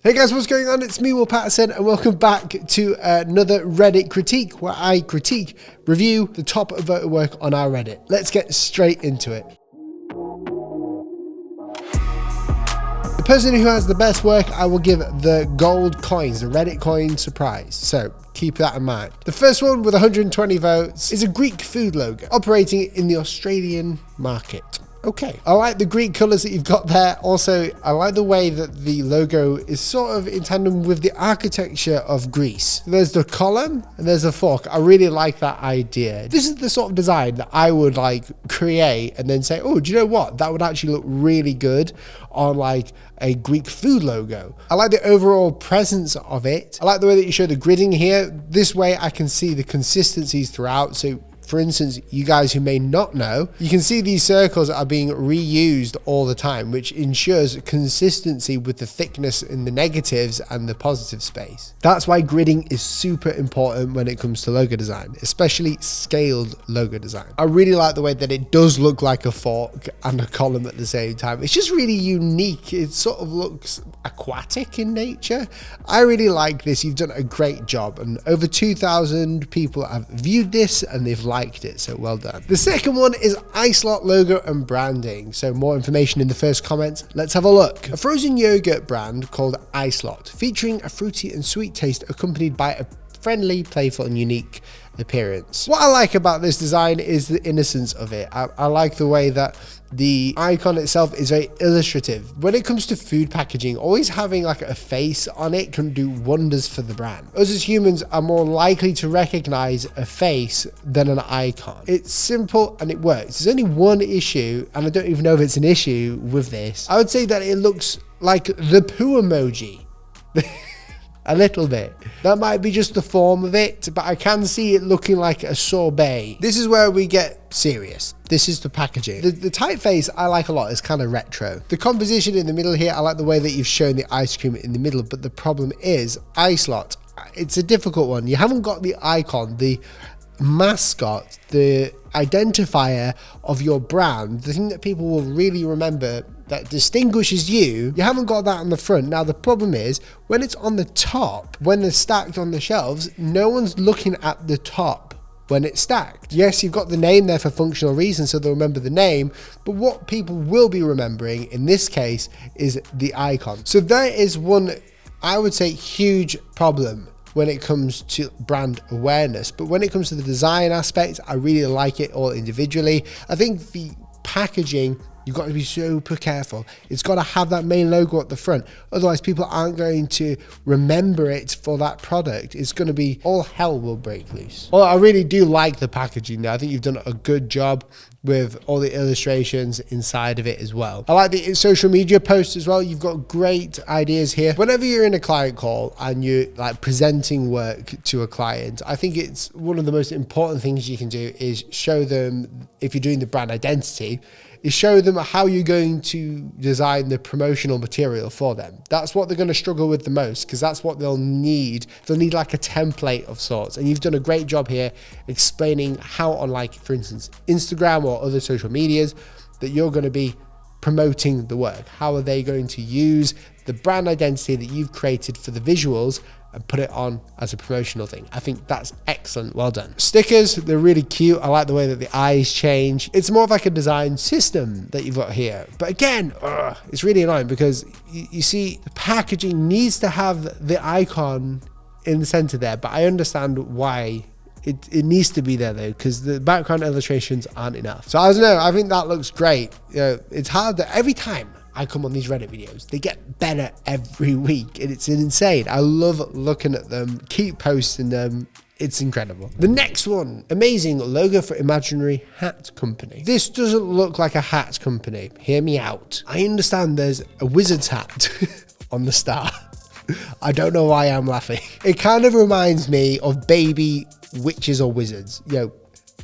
Hey guys, what's going on? It's me, Paterson, and welcome back to another Reddit critique where I critique, review the top voted work on our Reddit. Let's get straight into it. The person who has the best work, I will give the gold coins, the Reddit coin surprise. So keep that in mind. The first one with 120 votes is a Greek food logo operating in the Australian market. Okay, I like the Greek colors that you've got there. Also, I like the way that the logo is sort of in tandem with the architecture of Greece. There's the column and there's a fork. I really like that idea. This is the sort of design that I would like create and then say, oh, do you know what? That would actually look really good on like a Greek food logo. I like the overall presence of it. I like the way that you show the gridding here. This way I can see the consistencies throughout. So for instance, you guys who may not know, you can see these circles are being reused all the time, which ensures consistency with the thickness in the negatives and the positive space. That's why gridding is super important when it comes to logo design, especially scaled logo design. I really like the way that it does look like a fork and a column at the same time. It's just really unique. It sort of looks aquatic in nature. I really like this. You've done a great job, and over 2,000 people have viewed this and they've liked it, so well done. The second one is iSlot logo and branding. So more information in the first comment. Let's have a look. A frozen yogurt brand called iSlot, featuring a fruity and sweet taste accompanied by a friendly, playful and unique appearance. What I like about this design is the innocence of it. I like the way that the icon itself is very illustrative. When it comes to food packaging, always having like a face on it can do wonders for the brand. Us as humans are more likely to recognize a face than an icon. It's simple and it works. There's only one issue, and I don't even know if it's an issue with this. I would say that it looks like the poo emoji. A little bit. That might be just the form of it, but I can see it looking like a sorbet. This is where we get serious. This is the packaging. The typeface I like a lot. It's kind of retro. The composition in the middle here, I like the way that you've shown the ice cream in the middle, but the problem is iSlot. It's a difficult one. You haven't got the icon, the mascot, the identifier of your brand, the thing that people will really remember that distinguishes you. You haven't got that on the front. Now the problem is when it's on the top, when they're stacked on the shelves, no one's looking at the top when it's stacked. Yes, you've got the name there for functional reasons, so they'll remember the name, but what people will be remembering in this case is the icon. So there is one, I would say, huge problem when it comes to brand awareness. But when it comes to the design aspect, I really like it all individually. I think the packaging, you've got to be super careful. It's got to have that main logo at the front. Otherwise, people aren't going to remember it for that product. It's going to be, all hell will break loose. Well, I really do like the packaging there. I think you've done a good job with all the illustrations inside of it as well. I like the social media posts as well. You've got great ideas here. Whenever you're in a client call and you're like presenting work to a client, I think it's one of the most important things you can do is show them, if you're doing the brand identity, is show them how you're going to design the promotional material for them. That's what they're going to struggle with the most, because that's what they'll need. They'll need like a template of sorts. And you've done a great job here explaining how on, like, for instance, Instagram or other social medias that you're going to be promoting the work. How are they going to use the brand identity that you've created for the visuals and put it on as a promotional thing? I think that's excellent. Well done. Stickers, they're really cute. I like the way that the eyes change. It's more of like a design system that you've got here. But again, it's really annoying because you see the packaging needs to have the icon in the center there, but I understand why it needs to be there though, because the background illustrations aren't enough. So I don't know, I think that looks great. You know, it's hard that every time I come on these Reddit videos, they get better every week and it's insane. I love looking at them, keep posting them. It's incredible. The next one, amazing logo for imaginary hat company. This doesn't look like a hat company. Hear me out. I understand there's a wizard's hat on the star. I don't know why I'm laughing. It kind of reminds me of baby witches or wizards, you know,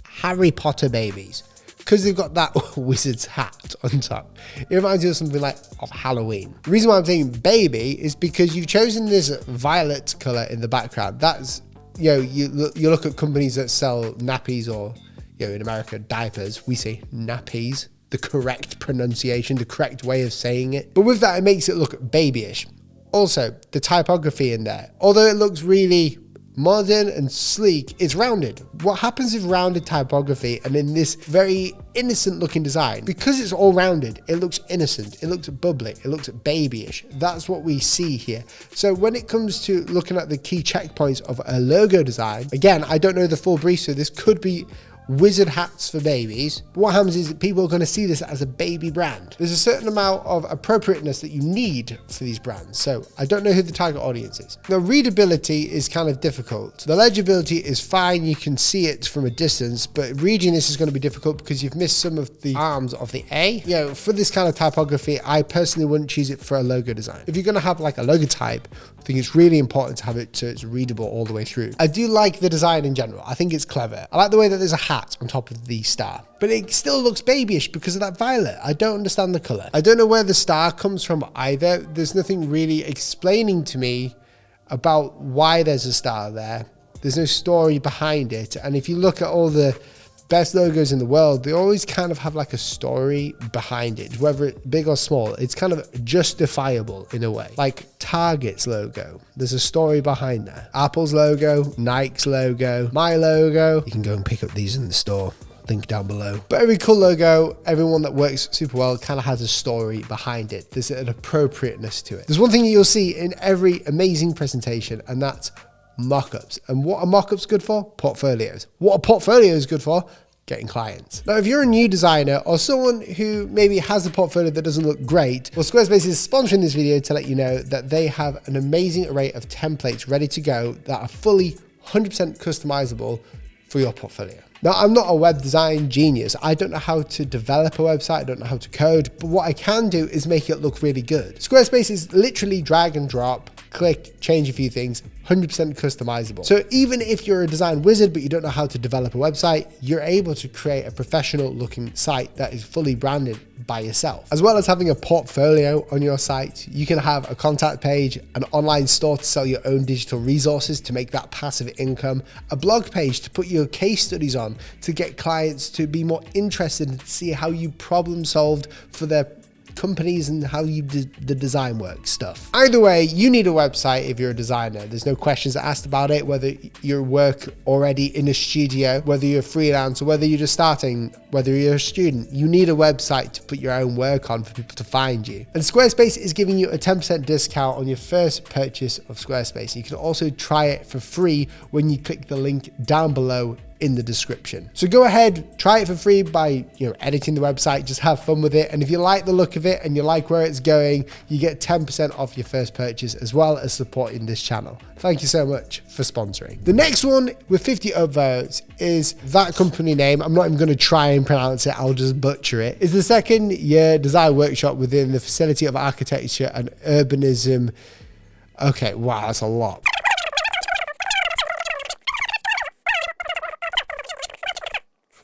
Harry Potter babies, because they've got that wizard's hat on top. It reminds you of something like of Halloween. The reason why I'm saying baby is because you've chosen this violet color in the background. That's, you know, you look at companies that sell nappies, or, you know, in America, diapers. We say nappies, the correct pronunciation, the correct way of saying it. But with that, it makes it look babyish. Also, the typography in there, although it looks really modern and sleek, it's rounded. What happens with rounded typography and in this very innocent looking design, because it's all rounded, it looks innocent, it looks bubbly, it looks babyish. That's what we see here. So when it comes to looking at the key checkpoints of a logo design, again, I don't know the full brief, so this could be wizard hats for babies. But what happens is that people are going to see this as a baby brand. There's a certain amount of appropriateness that you need for these brands. So I don't know who the target audience is. The readability is kind of difficult. The legibility is fine. You can see it from a distance, but reading this is going to be difficult because you've missed some of the arms of the A. You know, for this kind of typography, I personally wouldn't choose it for a logo design. If you're going to have like a logo type, I think it's really important to have it so it's readable all the way through. I do like the design in general. I think it's clever. I like the way that there's a hat on top of the star, but it still looks babyish because of that violet. I don't understand the color. I don't know where the star comes from either. There's nothing really explaining to me about why there's a star there. There's no story behind it. And if you look at all the best logos in the world, they always kind of have like a story behind it, whether it's big or small. It's kind of justifiable in a way. Like Target's logo, there's a story behind that. Apple's logo, Nike's logo, my logo. You can go and pick up these in the store. Link down below. But every cool logo, everyone that works super well kind of has a story behind it. There's an appropriateness to it. There's one thing that you'll see in every amazing presentation, and that's mock-ups. And what are mock-ups good for? Portfolios. What are portfolios good for? Getting clients. Now, if you're a new designer or someone who maybe has a portfolio that doesn't look great, well, Squarespace is sponsoring this video to let you know that they have an amazing array of templates ready to go that are fully 100% customizable for your portfolio. Now, I'm not a web design genius. I don't know how to develop a website. I don't know how to code, but what I can do is make it look really good. Squarespace is literally drag and drop, click, change a few things, 100% customizable. So even if you're a design wizard, but you don't know how to develop a website, you're able to create a professional looking site that is fully branded by yourself. As well as having a portfolio on your site, you can have a contact page, an online store to sell your own digital resources to make that passive income, a blog page to put your case studies on to get clients to be more interested and see how you problem solved for their companies and how you did the design work stuff. Either way, you need a website if you're a designer. There's no questions asked about it, whether you work already in a studio, whether you're freelance, or whether you're just starting, whether you're a student. You need a website to put your own work on for people to find you. And Squarespace is giving you a 10% discount on your first purchase of Squarespace. You can also try it for free when you click the link down below in the description. So go ahead, try it for free by editing the website, just have fun with it. And if you like the look of it and you like where it's going, you get 10% off your first purchase, as well as supporting this channel. Thank you so much for sponsoring. The next one with 50 upvotes is that company name. I'm not even going to try and pronounce it. I'll just butcher it. It's the second year design workshop within the Facility of Architecture and Urbanism. Okay, wow, that's a lot.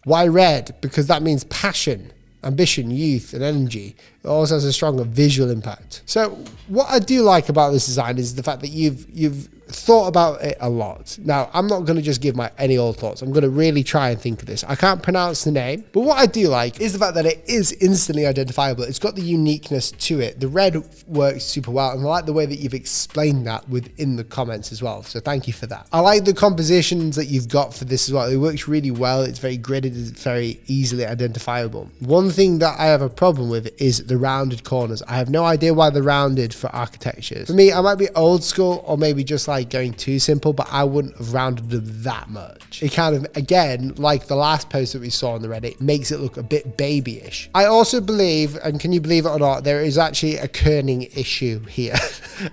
Why red? Because that means passion, ambition, youth, and energy. It also has a stronger visual impact. So what I do like about this design is the fact that you've thought about it a lot. Now, I'm not going to just give my any old thoughts. I'm going to really try and think of this. I can't pronounce the name, but what I do like is the fact that it is instantly identifiable. It's got the uniqueness to it. The red works super well, and I like the way that you've explained that within the comments as well. So thank you for that. I like the compositions that you've got for this as well. It works really well. It's very gridded. It's very easily identifiable. One thing that I have a problem with is the rounded corners. I have no idea why they're rounded for architecture. For me, I might be old school or maybe just like going too simple, but I wouldn't have rounded them that much. It kind of, again, like the last post that we saw on the Reddit, makes it look a bit babyish. I also believe, and can you believe it or not, there is actually a kerning issue here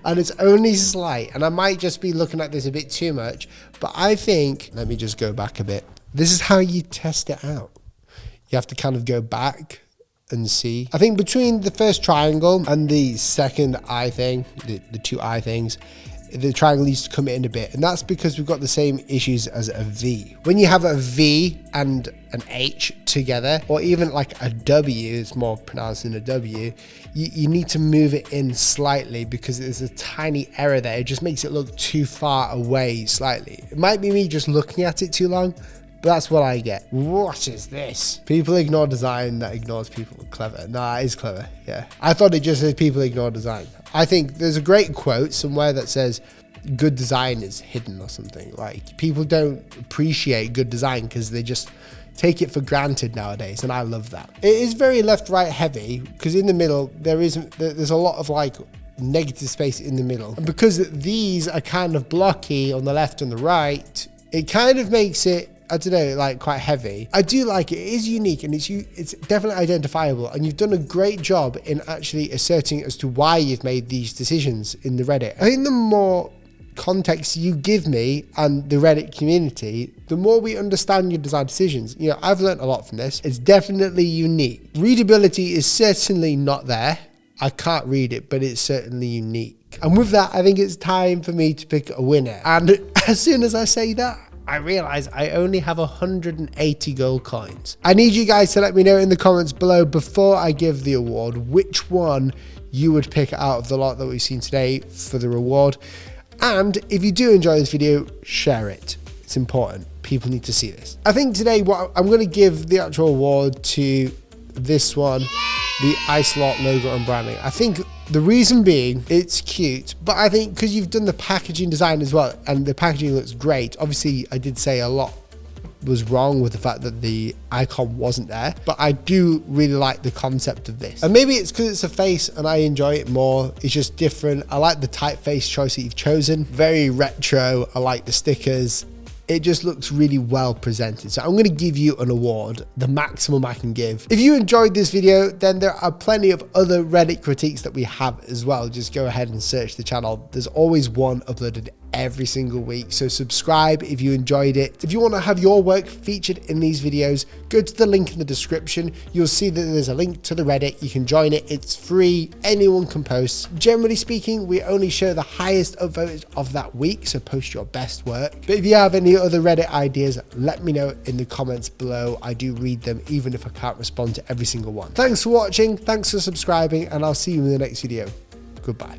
and it's only slight, and I might just be looking at this a bit too much, but I think, let me just go back a bit. This is how you test it out. You have to kind of go back and see. I think between the first triangle and the second eye thing, the two eye things, the triangle needs to come in a bit, and that's because we've got the same issues as a V. When you have a V and an H together, or even like a W, it's more pronounced than a W, you need to move it in slightly because there's a tiny error there. It just makes it look too far away slightly. It might be me just looking at it too long, But that's what I get. What is this? People ignore design that ignores people. Clever. Nah, it is clever. Yeah. I thought it just said people ignore design. I think there's a great quote somewhere that says good design is hidden or something. Like, people don't appreciate good design because they just take it for granted nowadays, and I love that. It is very left-right heavy because in the middle there's a lot of like negative space in the middle, and because these are kind of blocky on the left and the right, it kind of makes it, I don't know, like quite heavy. I do like it. It is unique and it's definitely identifiable, and you've done a great job in actually asserting as to why you've made these decisions in the Reddit. I think the more context you give me and the Reddit community, the more we understand your design decisions. You know, I've learned a lot from this. It's definitely unique. Readability is certainly not there. I can't read it, but it's certainly unique. And with that, I think it's time for me to pick a winner. And as soon as I say that, I realize I only have 180 gold coins. I need you guys to let me know in the comments below before I give the award which one you would pick out of the lot that we've seen today for the reward. And if you do enjoy this video, share it. It's important. People need to see this. I think today what I'm going to give the actual award to this one, the Icelot logo and branding. I think the reason being it's cute, but I think because you've done the packaging design as well, and the packaging looks great. Obviously, I did say a lot was wrong with the fact that the icon wasn't there, but I do really like the concept of this. And maybe it's because it's a face and I enjoy it more. It's just different. I like the typeface choice that you've chosen. Very retro. I like the stickers. It just looks really well presented. So I'm going to give you an award, the maximum I can give. If you enjoyed this video, then there are plenty of other Reddit critiques that we have as well. Just go ahead and search the channel. There's always one uploaded every single week. So subscribe if you enjoyed it. If you want to have your work featured in these videos, go to the link in the description. You'll see that there's a link to the Reddit. You can join it. It's free. Anyone can post. Generally speaking, we only show the highest upvotes of that week. So post your best work. But if you have any other Reddit ideas, let me know in the comments below. I do read them, even if I can't respond to every single one. Thanks for watching. Thanks for subscribing, and I'll see you in the next video. Goodbye.